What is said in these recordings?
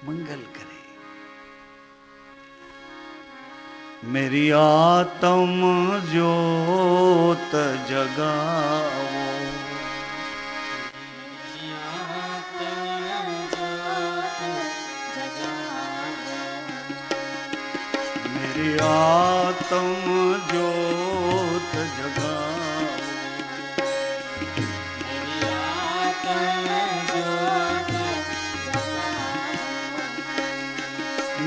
मंगल करे। मेरी आत्म ज्योत जगाओ, मेरी आत्म ज्योत जगाओ,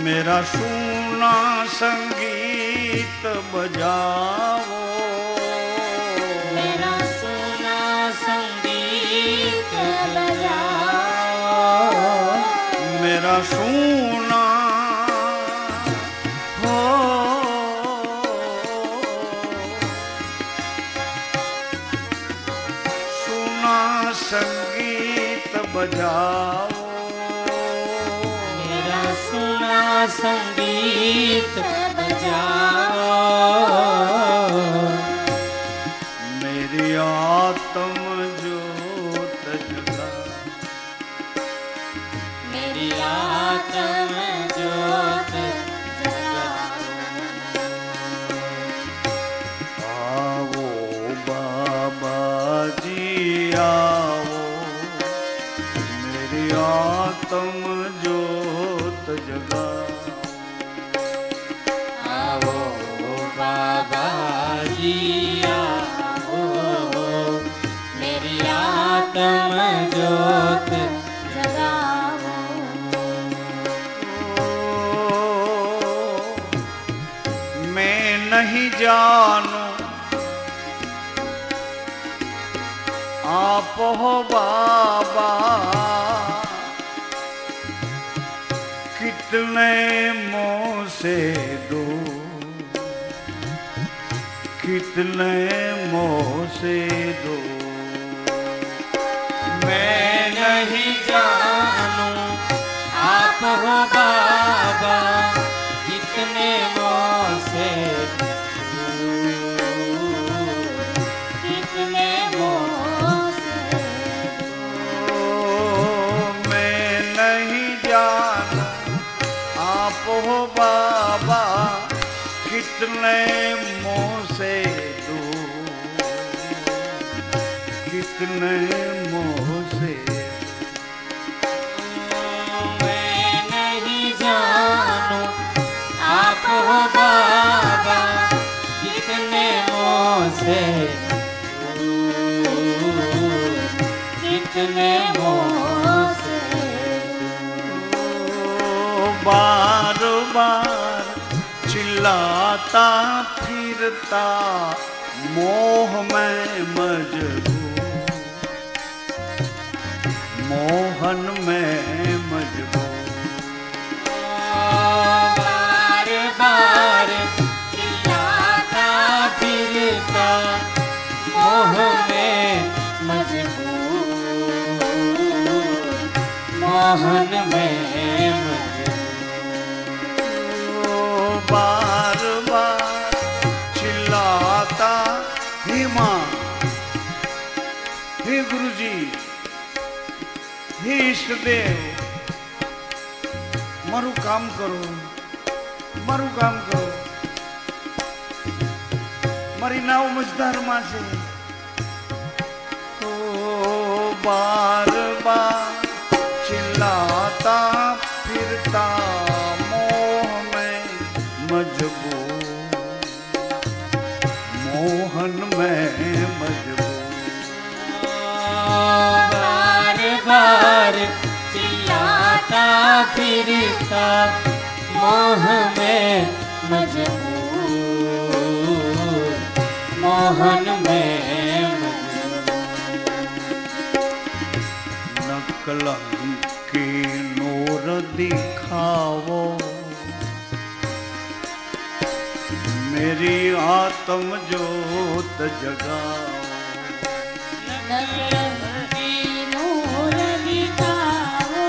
मेरा सूना संगीत बजाओ, मेरा सूना संगीत बजाओ, मेरा सूना हो सूना संगीत बजाओ, सुना संगीत बजाओ, मेरी आत्म ज्योत जगाओ, मेरी आत्म ज्योत जगाओ। आओ बाबा जी आओ, मेरी आत्म ज्योत जगाओ, आओ बाबा जी आओ, मेरी आत्म ज्योत जगाओ। मैं नहीं जानू आप हो बाबा, कितने मोह से दूर, कितने मोह से दूर। मैं नहीं जानू आप हो बाबा, कितने मोह से दूर, कितने मोह से दूर। मैं नहीं जानू आप हो बाबा, कितने मोह से दूर, कितने मोह से। मैं नहीं जानू आप हो बाबा, कितने मोह से दूर, कितने मोह से दूर। बार बार चिल्लाता फिरता मोह में मजबूर, मोहन में मजबूर। बार बार चिल्लाता फिरता मोह में मजबूर, मोहन में मजबूर। बार बार चिल्लाता हे माँ, हे गुरुजी, हे ઈષ્ટદેવ, મારું કામ કરો, મારું કામ કરો, મારી નાવ મજદારમાં છે। તો બાર બાર चिल्लाता फिरता मोह में मजबूर, मोहन में मजबूर। बार बार चिल्लाता फिरता मोह में मजबूर, मोहन में न कलंक की नूर दिखाओ, मेरी आत्म ज्योत जगाओ, नूर दिखाओ,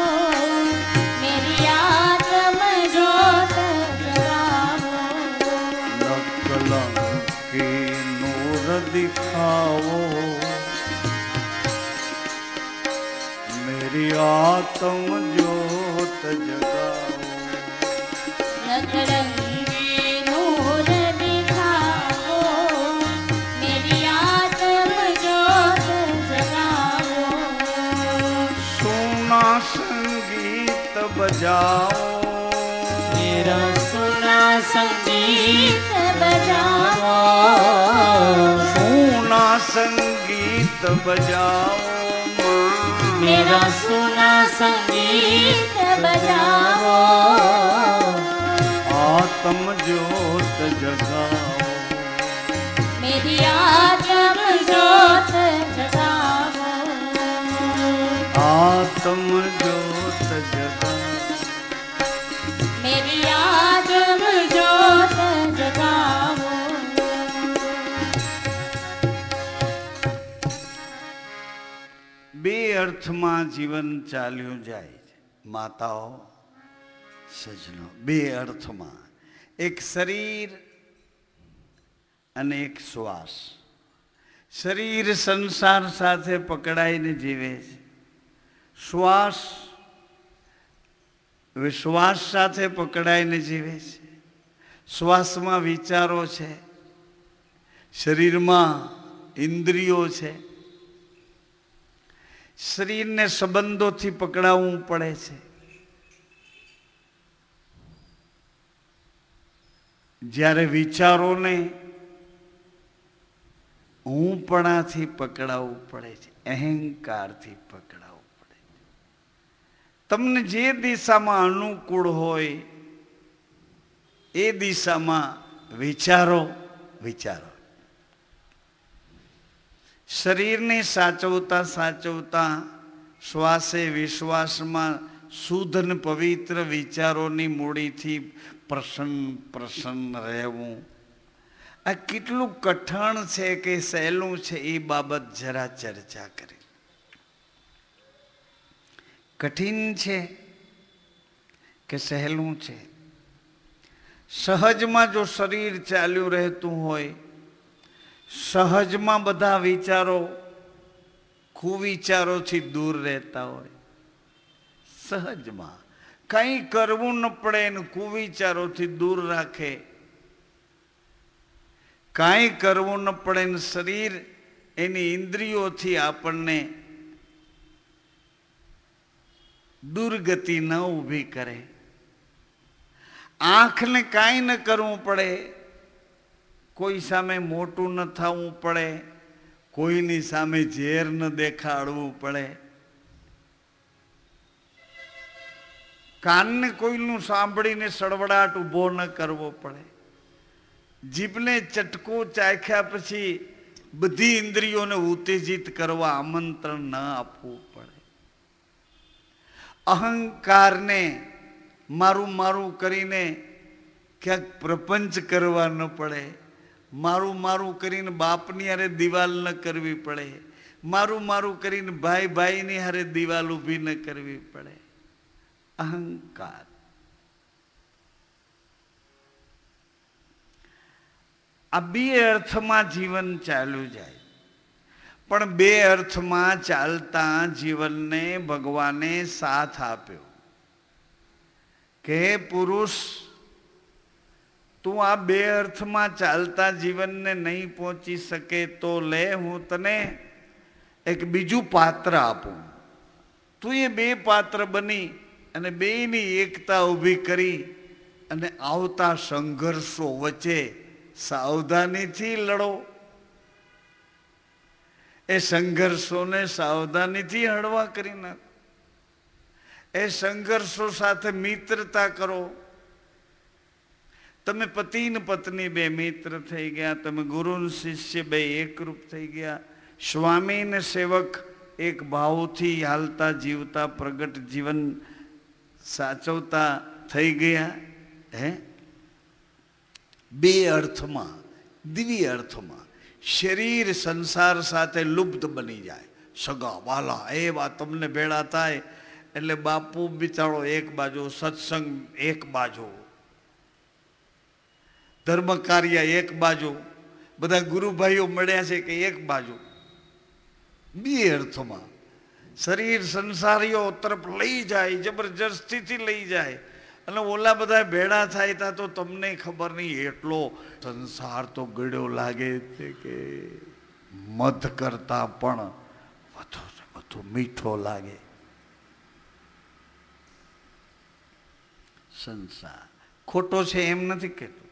मेरी आत्म ज्योत जगाओ। न कलंक की नूर दिखाओ, मेरी आत्म ज्योत जगाओ। अकरंगी नूर दिखाओ, मेरी आत्म ज्योत जगाओ। सुना संगीत बजाओ, मेरा सुना संगीत बजाओ, सुना संगीत बजाओ माँ। मेरा सुना संगीत बजाओ, आत्म ज्योत जगाओ, मेरी आत्म ज्योत जगाओ। आत्म ज्योत जगाओ, मेरी आत्म ज्योत जगाओ। બે અર્થમાં જીવન ચાલ્યું જાય છે માતાઓ સજનો, બે અર્થમાં, એક શરીર અને એક શ્વાસ. શરીર સંસાર સાથે પકડાઈને જીવે છે, શ્વાસ વિશ્વાસ સાથે પકડાઈને જીવે છે. શ્વાસમાં વિચારો છે, શરીરમાં ઇન્દ્રિયો છે. શરીરને સંબંધોથી પકડાવવું પડે છે. જ્યારે વિચારોને હુંપણાથી પકડાવવું પડે છે, અહંકારથી પકડાવવું પડે છે. તમને જે દિશામાં અનુકૂળ હોય એ દિશામાં વિચારો. શરીરને સાચવતા સાચવતા શ્વાસે વિશ્વાસમાં શુદ્ધ અને પવિત્ર વિચારોની મૂડીથી પ્રસન્ન રહેવું. આ કેટલું કઠણ છે કે સહેલું છે એ બાબત જરા ચર્ચા કરી. કઠિન છે કે સહેલું છે? સહજમાં જો શરીર ચાલ્યું રહેતું હોય, સહજમાં બધા વિચારો કુવિચારોથી દૂર રહેતા હોય, સહજમાં કંઈ કરવું ન પડે ને કુવિચારોથી દૂર રાખે, કાંઈ કરવું ન પડે ને શરીર એની ઇન્દ્રિયોથી આપણને દુર્ગતિ ન ઊભી કરે. આંખને કાંઈ ન કરવું પડે, કોઈ સામે મોટું ન થવું પડે, કોઈની સામે ઝેર ન દેખાડવું પડે, કાનને કોઈનું સાંભળીને સળવડાટ ઊભો ન કરવો પડે, જીભને ચટકો ચાખ્યા પછી બધી ઇન્દ્રિયોને ઉત્તેજિત કરવા આમંત્રણ ન આપવું પડે, અહંકારને મારું કરીને ક્યાંક પ્રપંચ કરવા ન પડે, મારું કરીને બાપની હારે દિવાલ ન કરવી પડે, મારું કરીને ભાઈની હારે દિવાલ ઊભી ન કરવી પડે. અહંકાર. આ બે અર્થમાં જીવન ચાલ્યું જાય, પણ બે અર્થમાં ચાલતા જીવનને ભગવાને સાથ આપ્યો કે પુરુષ, તું આ બે અર્થમાં ચાલતા જીવનને નહીં પહોંચી શકે તો લે, હું તને એક બીજું પાત્ર આપું. તું એ બે પાત્ર બની અને બેયની એકતા ઊભી કરી અને આવતા સંઘર્ષો વચ્ચે સાવધાનીથી લડો. એ સંઘર્ષોને સાવધાનીથી હળવા કરી નાખો. એ સંઘર્ષો સાથે મિત્રતા કરો. તમે પતિ ને પત્ની બે મિત્ર થઈ ગયા, તમે ગુરુ ને શિષ્ય બે એકરૂપ થઈ ગયા, સ્વામી ને સેવક એક ભાવથી હાલતા જીવતા પ્રગટ જીવન સાચવતા થઈ ગયા. બે અર્થમાં, દિવ્ય અર્થમાં શરીર સંસાર સાથે લુપ્ત બની જાય. સગા વાલા એવા તમને ભેળા થાય એટલે બાપુ બિચારો એક બાજુ, સત્સંગ એક બાજુ, ધર્મ કાર્ય એક બાજુ, બધા ગુરુભાઈઓ મળ્યા છે કે એક બાજુ. બે અર્થમાં શરીર સંસારીઓ તરફ લઈ જાય, જબરજસ્તીથી લઈ જાય અને ઓલા બધા ભેડા થાય તા તો તમને ખબર નહીં એટલો સંસાર તો ગળ્યો લાગે છે કે મધ કરતા પણ વધુ મીઠો લાગે. સંસાર ખોટો છે એમ નથી કહેતો.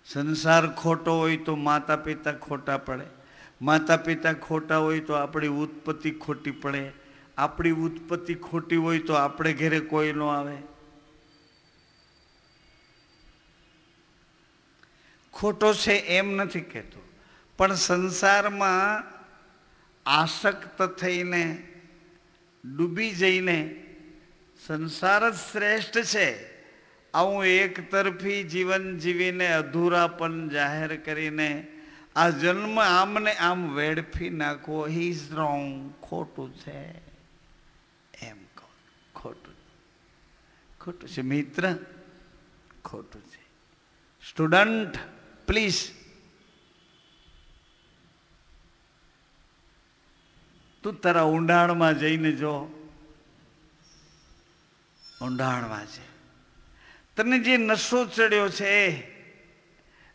સંસાર ખોટો હોય તો માતા પિતા ખોટા પડે, માતા પિતા ખોટા હોય તો આપણી ઉત્પત્તિ ખોટી પડે, આપણી ઉત્પત્તિ ખોટી હોય તો આપણે ઘેરે કોઈ ન આવે. ખોટો છે એમ નથી કહેતો, પણ સંસારમાં આસક્ત થઈને ડૂબી જઈને સંસાર જ શ્રેષ્ઠ છે આવું એક તરફી જીવન જીવીને અધૂરાપન જાહેર કરીને આ જન્મ આમને આમ વેડફી નાખવો, હી ઇઝ રોંગ, ખોટું છે એમ કહો. ખોટું છે મિત્ર, ખોટું છે. સ્ટુડન્ટ પ્લીઝ, તું તારા ઊંડાણમાં જઈને જો. ઊંડાણમાં છે તને જે નશો ચડ્યો છે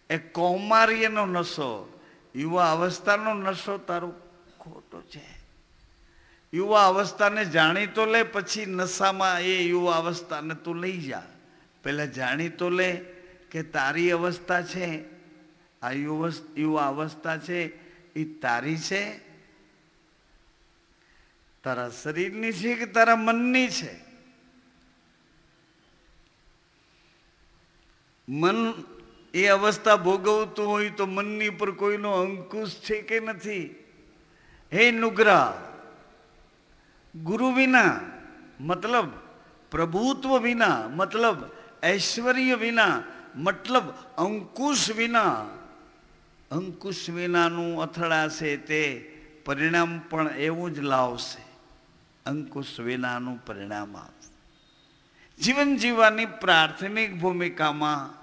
એ કૌમાર્યનો નશો, યુવા અવસ્થાનો નશો તારો ખોટો છે. યુવા અવસ્થાને જાણી તો લે, પછી નશામાં એ યુવા અવસ્થાને તું લઈ જા. પહેલા જાણી તો લે કે તારી અવસ્થા છે, આ યુવા અવસ્થા છે એ તારી છે, તારા શરીરની છે કે તારા મનની છે. મન એ અવસ્થા ભોગવતું હોય તો મનની પર કોઈનો અંકુશ છે કે નથી? હે નુગ્રા, ગુરુ વિના મતલબ પ્રભુત્વ વિના, મતલબ ઐશ્વર્ય વિના, મતલબ અંકુશ વિના, અંકુશ વિનાનું અથડાશે તે પરિણામ પણ એવું જ લાવશે. અંકુશ વિનાનું પરિણામ આવશે. જીવન જીવવાની પ્રાથમિક ભૂમિકામાં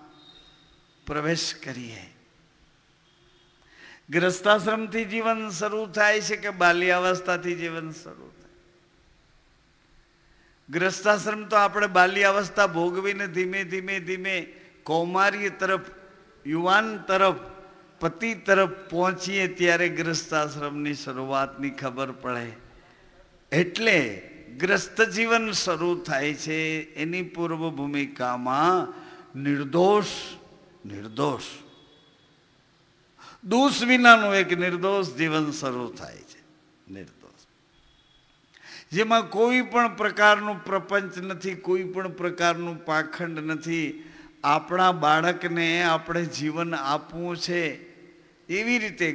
પ્રવેશ કરીએ. ગ્રસ્તાશ્રમથી જીવન શરૂ થાય છે કે બાલ્યાવસ્થાથી જીવન શરૂ થાય? ગ્રસ્તાશ્રમ તો આપણે બાલ્યાવસ્થા ભોગવીને ધીમે ધીમે ધીમે કૌમાર્ય તરફ, યુવાન તરફ, પતિ તરફ પહોંચીએ ત્યારે ગ્રસ્તાશ્રમની શરૂઆતની ખબર પડે. એટલે ગ્રસ્ત જીવન શરૂ થાય છે. એની પૂર્વ ભૂમિકામાં નિર્દોષ દોષ વિનાનું એક નિર્દોષ જીવન શરૂ થાય છે. નિર્દોષ, જેમાં કોઈ પણ પ્રકારનું પ્રપંચ નથી, કોઈ પણ પ્રકારનું પાખંડ નથી. આપણા બાળકને આપણે જીવન આપવું છે એવી રીતે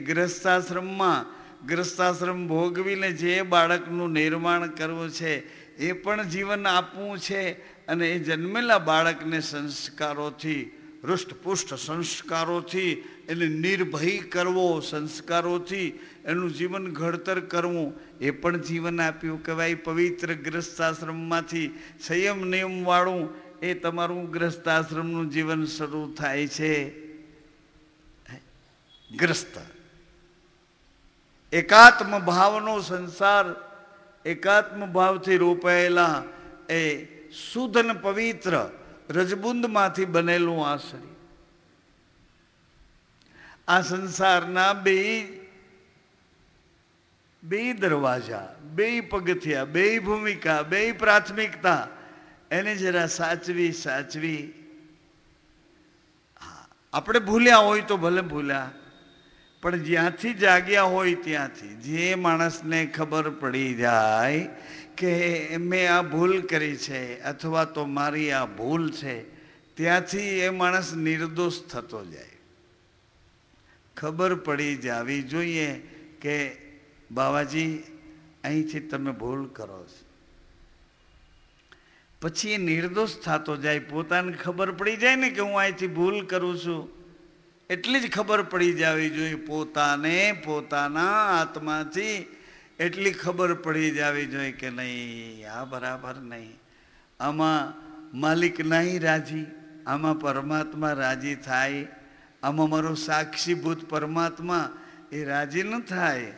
ગ્રસ્તાશ્રમ ભોગવીને જે બાળકનું નિર્માણ કરવું છે એ પણ જીવન આપવું છે. અને એ જન્મેલા બાળકને સંસ્કારોથી, હૃષ્ટપુષ્ટ સંસ્કારોથી એને નિર્ભય કરવો, સંસ્કારોથી એનું જીવન ઘડતર કરવું, એ પણ જીવન આપ્યું કહેવાય. પવિત્ર ગ્રસ્તાશ્રમમાંથી સંયમ નિયમવાળું એ તમારું ગ્રસ્તાશ્રમનું જીવન શરૂ થાય છે. ગ્રસ્ત એકાત્મ ભાવનો સંસાર, એકાત્મ ભાવથી રોપાયેલા એ શુદ્ધ અને પવિત્ર રજબુંદમાંથી બનેલું આ શરીર. આ સંસારના બે દરવાજા, બે પગથિયા, બે ભૂમિકા, બે પ્રાથમિકતા, એને જરા સાચવી. આપણે ભૂલ્યા હોય તો ભલે ભૂલ્યા, પણ જ્યાંથી જાગ્યા હોય ત્યાંથી જે માણસને ખબર પડી જાય કે મેં આ ભૂલ કરી છે અથવા તો મારી આ ભૂલ છે, ત્યાંથી એ માણસ નિર્દોષ થતો જાય. ખબર પડી જવી જોઈએ કે બાવાજી અહીંથી તમે ભૂલ કરો છો. પછી એ નિર્દોષ થતો જાય. પોતાને ખબર પડી જાય ને કે હું અહીંથી ભૂલ કરું છું, એટલી જ ખબર પડી જવી જોઈએ. પોતાને પોતાના આત્માથી એટલી ખબર પડી જવી જોઈએ કે નહીં, આ બરાબર નહીં, આમાં માલિક નહીં રાજી, આમાં પરમાત્મા રાજી થાય, આમાં મારો સાક્ષીભૂત પરમાત્મા એ રાજી ન થાય,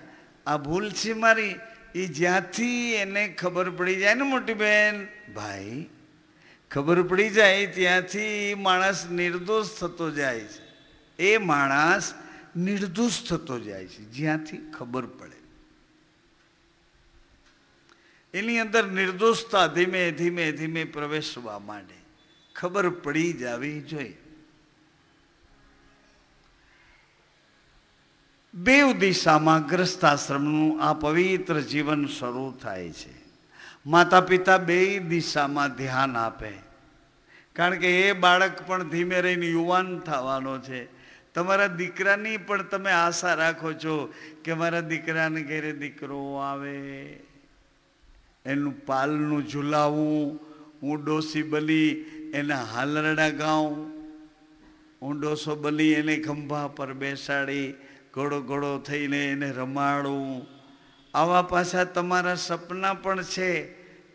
આ ભૂલ છે મારી. એ જ્યાંથી એને ખબર પડી જાય ને મોટી બહેન, ભાઈ ખબર પડી જાય ત્યાંથી માણસ નિર્દોષ થતો જાય છે. એ માણસ નિર્દોષ થતો જાય છે જ્યાંથી ખબર પડે. એની અંદર નિર્દોષતા ધીમે ધીમે ધીમે પ્રવેશવા માંડે. ખબર પડી જવી જોઈએ. બેવ દિશામાં ગ્રસ્તાશ્રમનું આ પવિત્ર જીવન શરૂ થાય છે. માતા પિતા બે દિશામાં ધ્યાન આપે, કારણ કે એ બાળક પણ ધીમે રહીને યુવાન થવાનો છે. તમારા દીકરાની પણ તમે આશા રાખો છો કે મારા દીકરાને ઘેરે દીકરો આવે, એનું પાલનું ઝુલાવું, હું ડોસી બની એના હાલરડા ગાઉં, હું ડોસો બની એને ખંભા પર બેસાડી ઘોડો ઘોડો થઈને એને રમાડું. આવા પાછા તમારા સપના પણ છે.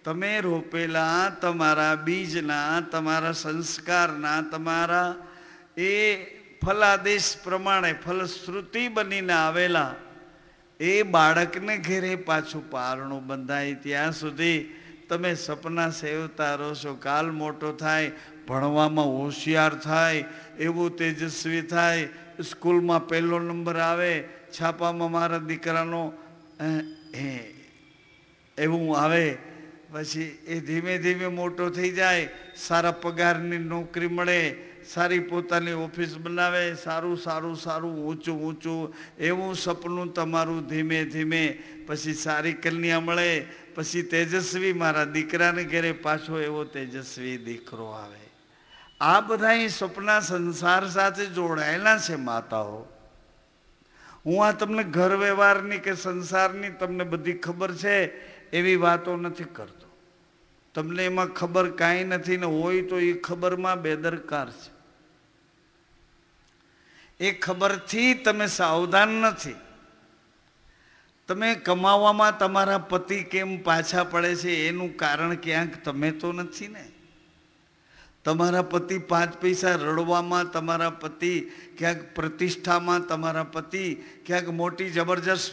તમે રોપેલા તમારા બીજના, તમારા સંસ્કારના, તમારા એ ફલાદેશ પ્રમાણે ફલશ્રુતિ બનીને આવેલા એ બાળકને ઘેરે પાછું પારણું બંધાય ત્યાં સુધી તમે સપના સેવતા રહો છો. કાલ મોટો થાય, ભણવામાં હોશિયાર થાય, એવું તેજસ્વી થાય, સ્કૂલમાં પહેલો નંબર આવે, છાપામાં મારા દીકરાનો એવું આવે, પછી એ ધીમે ધીમે મોટો થઈ જાય, સારા પગારની નોકરી મળે, સારી પોતાની ઓફિસ બનાવે, સારું સારું સારું ઊંચું ઊંચું એવું સપનું તમારું ધીમે ધીમે, પછી સારી કન્યા મળે, પછી તેજસ્વી મારા દીકરાને ઘરે પાછો એવો તેજસ્વી દીકરો આવે. આ બધા સપના સંસાર સાથે જોડાયેલા છે માતાઓ. હું આ તમને ઘર વ્યવહારની કે સંસારની તમને બધી ખબર છે એવી વાતો નથી કરતો. તમને એમાં ખબર કાંઈ નથી, ને હોય તો એ ખબરમાં બેદરકાર છે. એ ખબરથી તમે સાવધાન નથી. તમે કમાવામાં તમારા પતિ કેમ પાછા પડે છે એનું કારણ ક્યાંક તમે તો નથી ને. તમારા પતિ 5 પૈસા રડવામાં, તમારા પતિ ક્યાંક પ્રતિષ્ઠામાં, તમારા પતિ ક્યાંક મોટી જબરજસ્ત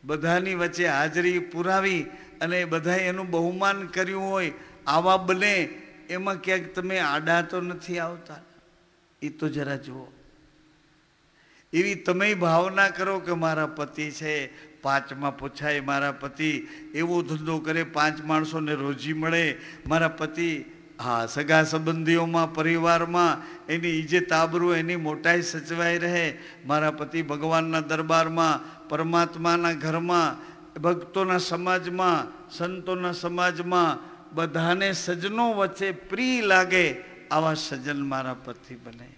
બધાની વચ્ચે હાજરી પુરાવી અને બધાએ એનું બહુમાન કર્યું હોય, આવા બને એમાં ક્યાંક તમે આડા તો નથી આવતા. એ તો જરા જુઓ. એવી તમે ભાવના કરો કે મારા પતિ છે, 5માં પૂછાય, મારા પતિ એવો ધંધો કરે, 5 માણસોને રોજી મળે, મારા પતિ હા સગા સંબંધીઓમાં, પરિવારમાં એની ઇજ્જત આબરૂ, એની મોટાઈ સચવાઈ રહે, મારા પતિ ભગવાનના દરબારમાં, પરમાત્માના ઘરમાં, ભક્તોના સમાજમાં, સંતોના સમાજમાં બધાને સજ્જનો વચ્ચે પ્રિય લાગે, આવા સજ્જન મારા પતિ બને.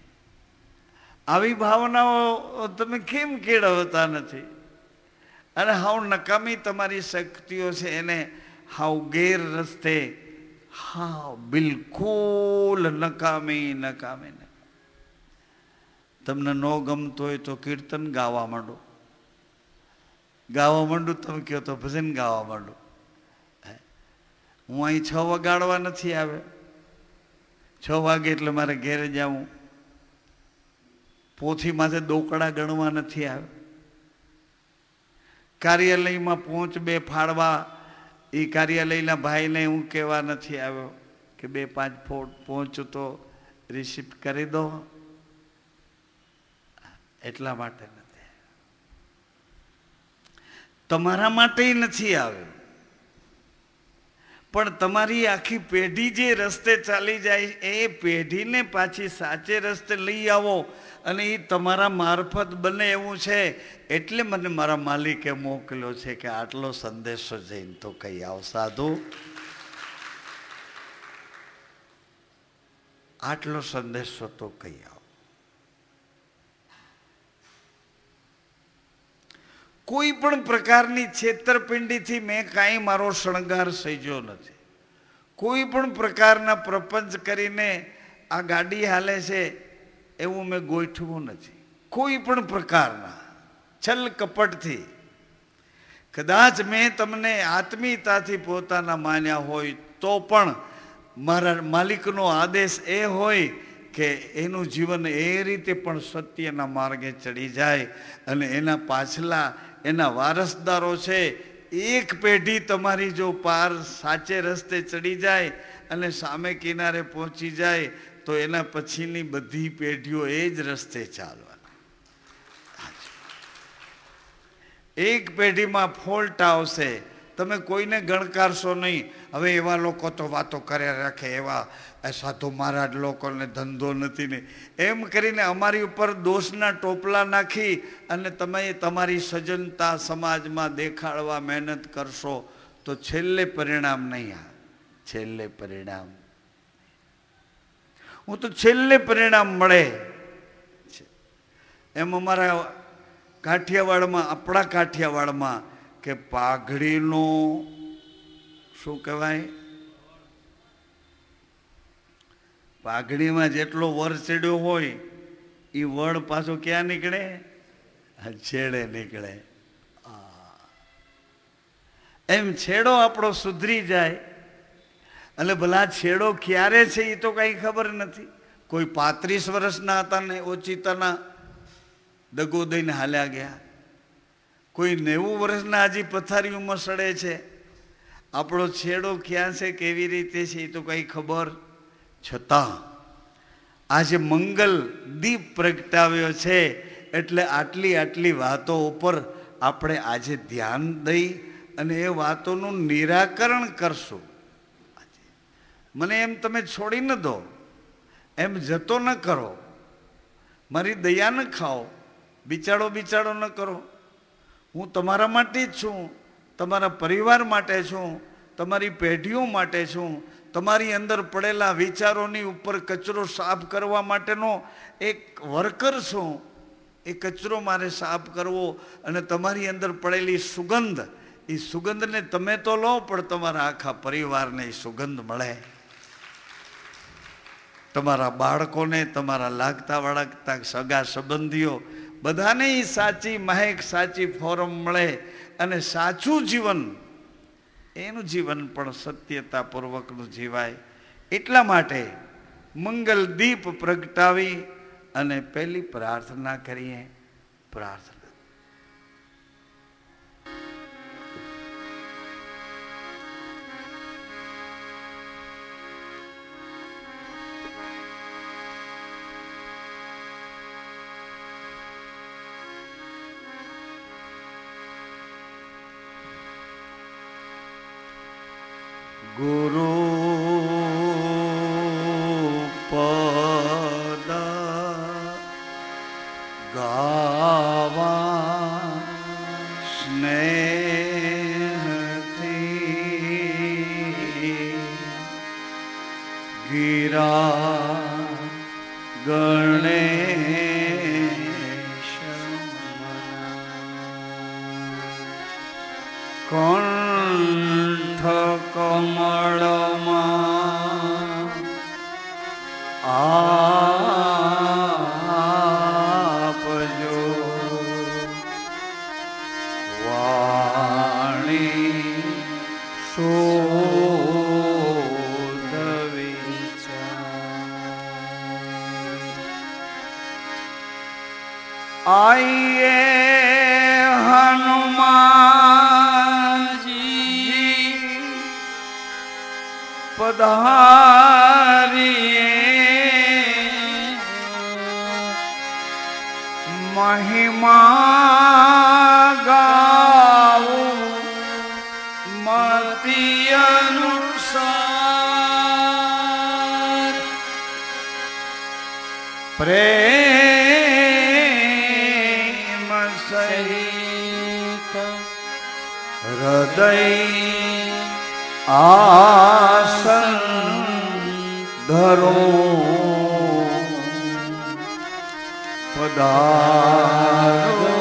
આવી ભાવનાઓ તમે કેમ કેળવતા નથી? અને હાવ નકામી તમારી શક્તિઓ છે એને હાવ ગેર રસ્તે, હા બિલકુલ નકામી નકામી. તમને ન ગમતું હોય તો કીર્તન ગાવા માંડો, ગાવા માંડું. તમે કહો તો ભજન ગાવા માંડો. હું અહીં 6 વગાડવા નથી આવ્યો. 6 વાગે એટલે મારે ઘેરે જવું. પોથી માથે દોકડા ગણવા નથી આવ્યો. કાર્યાલયમાં પહોંચ 2 ફાળવા એ કાર્યાલયના ભાઈને હું કહેવા નથી આવ્યો કે 2-5 ફોટ પહોંચું તો રિસિપ્ટ કરી દો, એટલા માટે નથી. તમારા માટે નથી આવ્યો, પણ તમારી આખી પેઢી જે રસ્તે ચાલી જાય એ પેઢીને પાછી સાચે રસ્તે લઈ આવો અને એ તમારા મારફત બને એવું છે. એટલે મને મારા માલિકે મોકલ્યો છે કે આટલો સંદેશો જઈને તો કહી આવ સાધુ, આટલો સંદેશો તો કહી આવ. કોઈ પણ પ્રકારની છેતરપિંડીથી મેં કાંઈ મારો શણગાર સજ્યો નથી. કોઈ પણ પ્રકારના પ્રપંચ કરીને આ ગાડી હાલે છે એવું મેં ગોઠવું નથી. કોઈ પણ પ્રકારના છલ કપટથી. કદાચ મેં તમને આત્મીયતાથી પોતાના માન્યા હોય તો પણ મારા માલિકનો આદેશ એ હોય કે એનું જીવન એ રીતે પણ સત્યના માર્ગે ચડી જાય અને એના પાછલા એના વારસદારો છે એક પેઢી તમારી જો પાર સાચે રસ્તે ચડી જાય અને સામે કિનારે પહોંચી જાય તો એના પછીની બધી પેઢીઓ એ જ રસ્તે ચાલવાના. એક પેઢીમાં ફોલ્ટ આવશે, તમે કોઈને ગણકારશો નહીં. હવે એવા લોકો તો વાતો કર્યા રાખે, એવા સાધુ મહારાજ લોકોને ધંધો નથી ને એમ કરીને અમારી ઉપર દોષના ટોપલા નાખી અને તમે તમારી સજ્જનતા સમાજમાં દેખાડવા મહેનત કરશો તો છેલ્લે પરિણામ નહીં આવે. છેલ્લે પરિણામ, હું તો છેલ્લે પરિણામ મળે એમ અમારા કાઠિયાવાડમાં, આપણા કાઠિયાવાડમાં કે પાઘડીનો શું કહેવાય, પાઘડીમાં જેટલો વર ચડ્યો હોય એ વડ પાછો ક્યાં નીકળે? છેડે નીકળે. એમ છેડો આપણો સુધરી જાય. એટલે ભલા છેડો ક્યારે છે એ તો કંઈ ખબર નથી. કોઈ 35 વર્ષના હતા ને ઓચિતાના દગો દઈને હાલ્યા ગયા, કોઈ 90 વર્ષના હજી પથારીઓમાં સડે છે. આપણો છેડો ક્યાં છે, કેવી રીતે છે એ તો કંઈ ખબર. છતાં આજે મંગલ દીપ પ્રગટાવ્યો છે એટલે આટલી વાતો ઉપર આપણે આજે ધ્યાન દઈ અને એ વાતોનું નિરાકરણ કરશું. મને એમ તમે છોડી ન દો, એમ જતો ન કરો, મારી દયા ન ખાઓ, બિચારો ન કરો. હું તમારા માટે જ છું, તમારા પરિવાર માટે છું, તમારી પેઢીઓ માટે છું. તમારી અંદર પડેલા વિચારોની ઉપર કચરો સાફ કરવા માટેનો એક વર્કર છું. એ કચરો મારે સાફ કરવો અને તમારી અંદર પડેલી સુગંધ, એ સુગંધને તમે તો લો પણ તમારા આખા પરિવારને એ સુગંધ મળે. તમારા બાળકોને, તમારા લાગતા વળગતા સગા સંબંધીઓ બધાને એ સાચી મહેક, સાચી ફોરમ મળે અને સાચું જીવન, એનું જીવન પણ સત્યતાપૂર્વકનું જીવાય. એટલા માટે મંગલ દીપ પ્રગટાવી અને પહેલી પ્રાર્થના કરીએ. પ્રાર્થના. ગુરુ પદ ગાવા સ્નેહથી ગિરા ગણેશ કંઠ કમળમાં આપજો વાણી શોધ વિચાર. આઈએ હનુમાનજી પધારીએ, મહિમા ગાવું મતિ અનુસાર, પ્રેમ સહિત હૃદય આસન ધરો, પધારો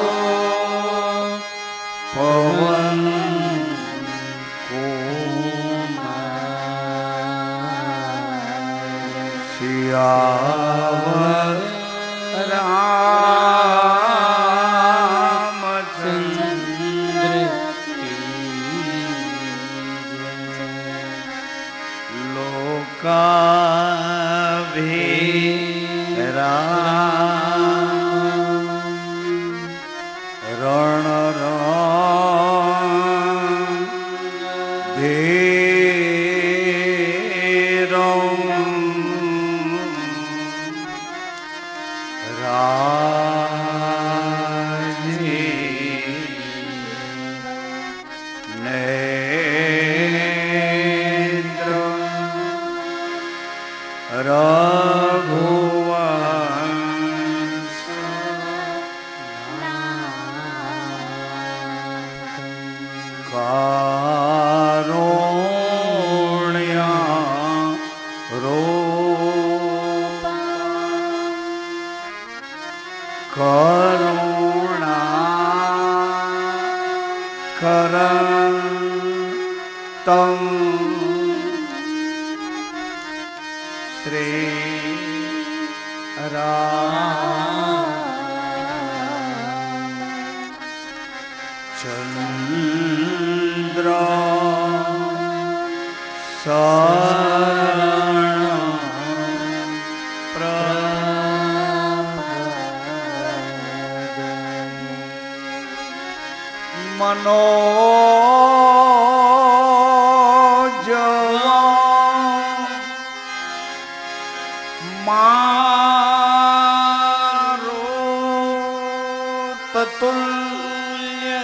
પવન કુમાર. સિયાવર રામચંદ્ર લોકાભિરામ રણ રઘુવંશ કારુણ્ય રૂપ કરુણા કરતમ શ્રી રામચંદ્ર શરણ મનોજવા મારુતતુલ્ય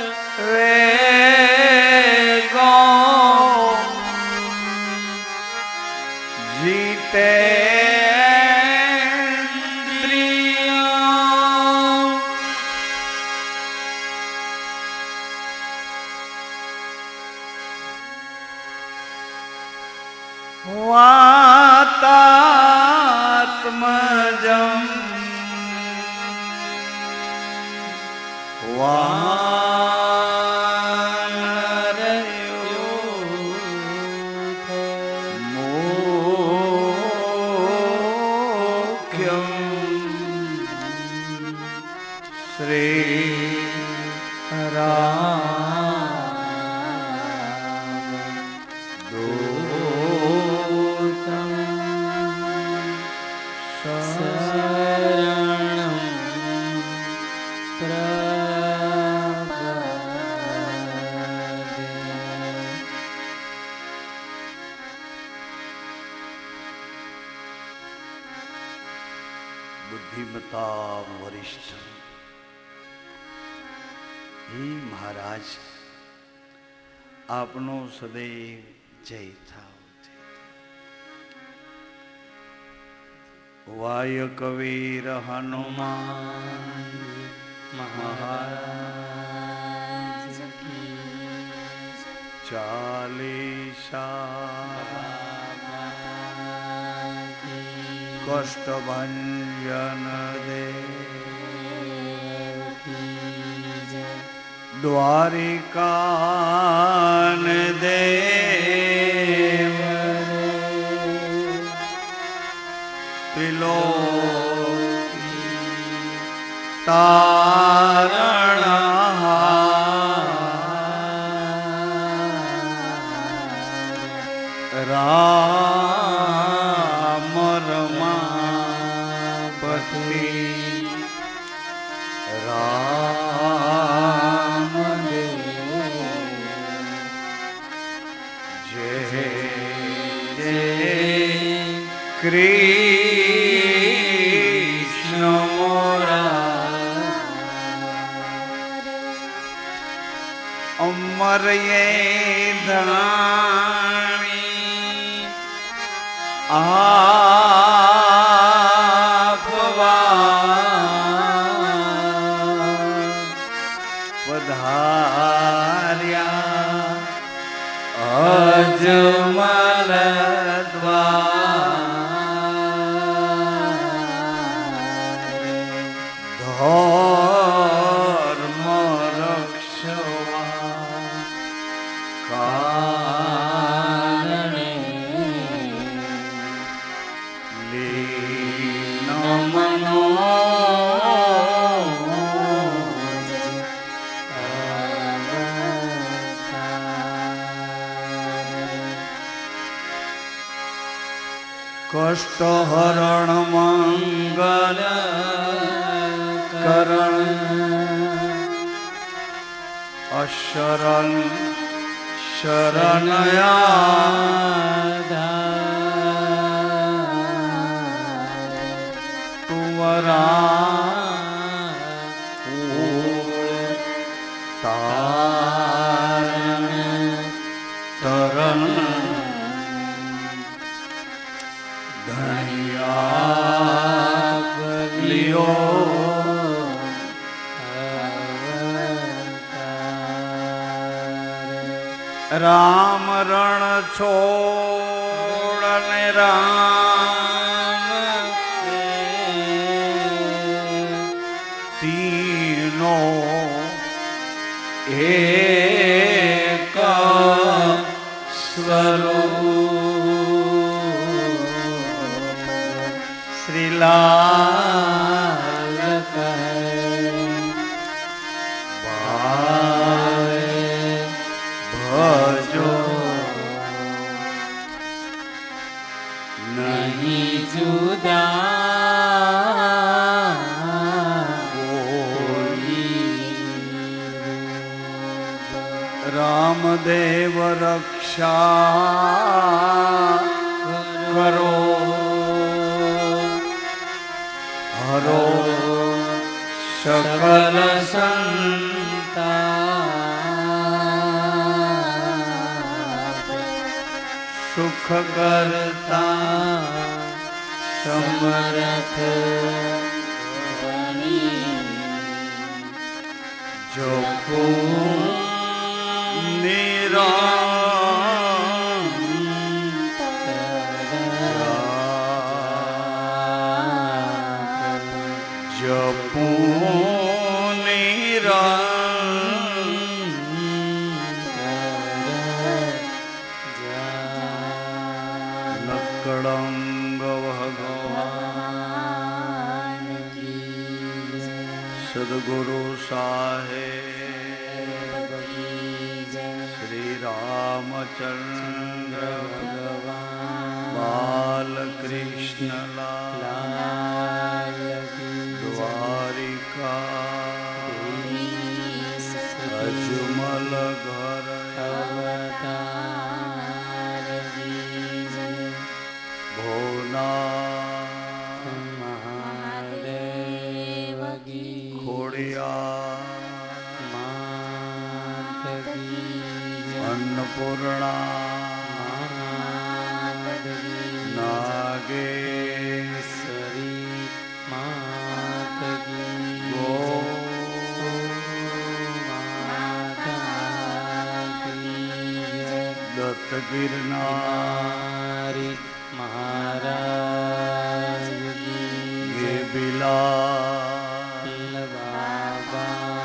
વેગો જીતેન્દ્રિય વાતાત્મજં મુખ્યં શ્રી રામદૂતં શરણં બુદ્ધિમતા વરિષ્ઠ હે મહારાજ આપનો સદૈવ જય થાવ વાય કવીર હનુમાન મહારાજ ચાલીસા કષ્ટભંજન દેવ દ્વારિકાન દેવ ત્રિલોકી તારણહાર રામ રમાપતિ રામ જય જય કૃષ્ણ અમર યે ધણી પધાર્યા અજમલ ધર્મ રક્ષવા કારણે લીન મનો કષ્ટ હરણ મંગલ કરણ અશરણ શરણયા તુવરા તારણ તરણ ધણિયા લિયો રામ રણ છોડ ને રામ તીનો એક સ્વરૂપ શ્રીલાલ કહે ભજો नहीं जुदा રામદેવ રક્ષા કરો હરો સકલ સંતાપ સુખ કરતા સમરથ જપો જપો નકળંગ ભગવાન સદગુરુ સાહેબ શ્રી રામચંદ્ર ભગવાન બાલકૃષ્ણ લાલ દ્વારિકા અજમલ ઘર અવતાર ભોના મહાદેવ ખોડિયા અન્નપૂર્ણા નાગેશ્વરી ગો દત્ત ગિરનારી મહારાજ ગે બિલાલ બાબા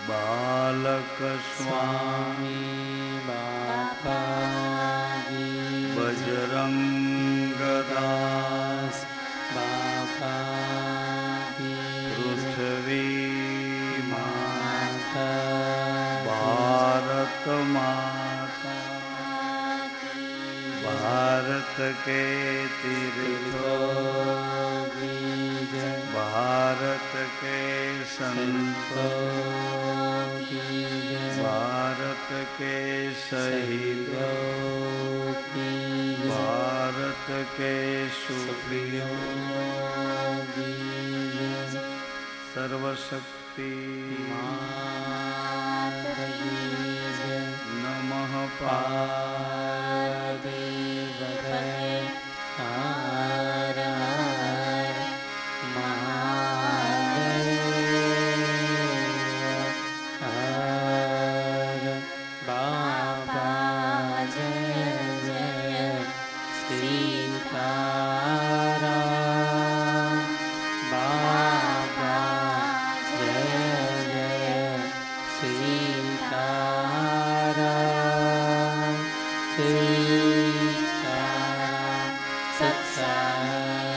બાલક સ્વામી બાપા બજરંગ દાસ બાપા પૃથ્વી માતા ભારત માતા भारत के तीर्थों भारत के संतों भारत के शहीदों भारत के सूफियों सर्वशक्ति नमः સત્સંગ